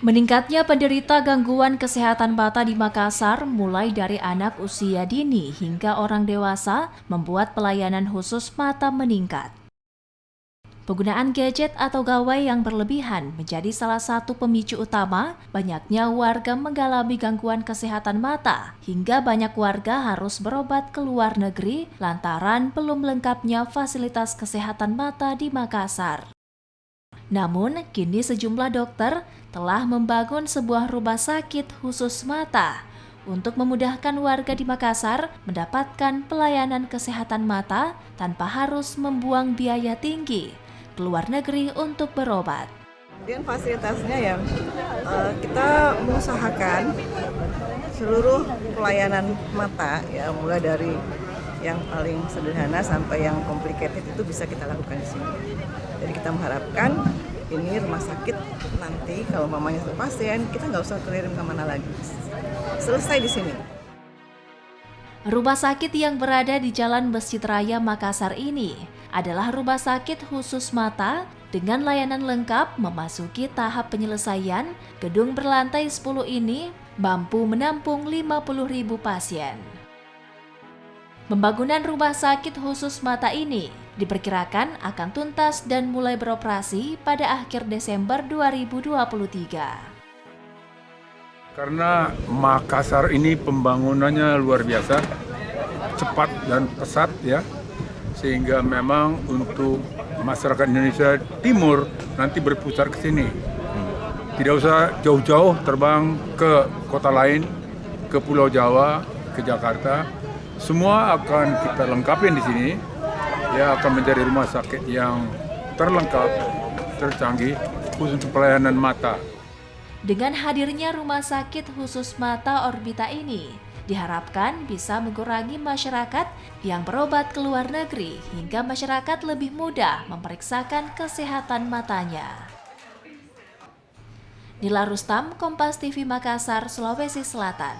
Meningkatnya penderita gangguan kesehatan mata di Makassar mulai dari anak usia dini hingga orang dewasa membuat pelayanan khusus mata meningkat. Penggunaan gadget atau gawai yang berlebihan menjadi salah satu pemicu utama banyaknya warga mengalami gangguan kesehatan mata, hingga banyak warga harus berobat ke luar negeri lantaran belum lengkapnya fasilitas kesehatan mata di Makassar. Namun, kini sejumlah dokter telah membangun sebuah rumah sakit khusus mata untuk memudahkan warga di Makassar mendapatkan pelayanan kesehatan mata tanpa harus membuang biaya tinggi ke luar negeri untuk berobat. Kemudian fasilitasnya ya, kita mengusahakan seluruh pelayanan mata ya, mulai dari yang paling sederhana sampai yang complicated itu bisa kita lakukan di sini. Jadi kita mengharapkan ini rumah sakit nanti kalau mamanya satu pasien, kita nggak usah kirim kemana lagi, selesai di sini. Rumah sakit yang berada di Jalan Masjid Raya Makassar ini adalah rumah sakit khusus mata dengan layanan lengkap memasuki tahap penyelesaian. Gedung berlantai 10 ini mampu menampung 50.000 pasien. Pembangunan rumah sakit khusus mata ini diperkirakan akan tuntas dan mulai beroperasi pada akhir Desember 2023. Karena Makassar ini pembangunannya luar biasa, cepat dan pesat ya, sehingga memang untuk masyarakat Indonesia Timur nanti berpusat ke sini. Tidak usah jauh-jauh terbang ke kota lain, ke Pulau Jawa, ke Jakarta. Semua akan kita lengkapi di sini. Ya, akan menjadi rumah sakit yang terlengkap, tercanggih, khusus untuk pelayanan mata. Dengan hadirnya rumah sakit khusus mata Orbita ini, diharapkan bisa mengurangi masyarakat yang berobat ke luar negeri hingga masyarakat lebih mudah memeriksakan kesehatan matanya. Nila Rustam, Kompas TV Makassar, Sulawesi Selatan.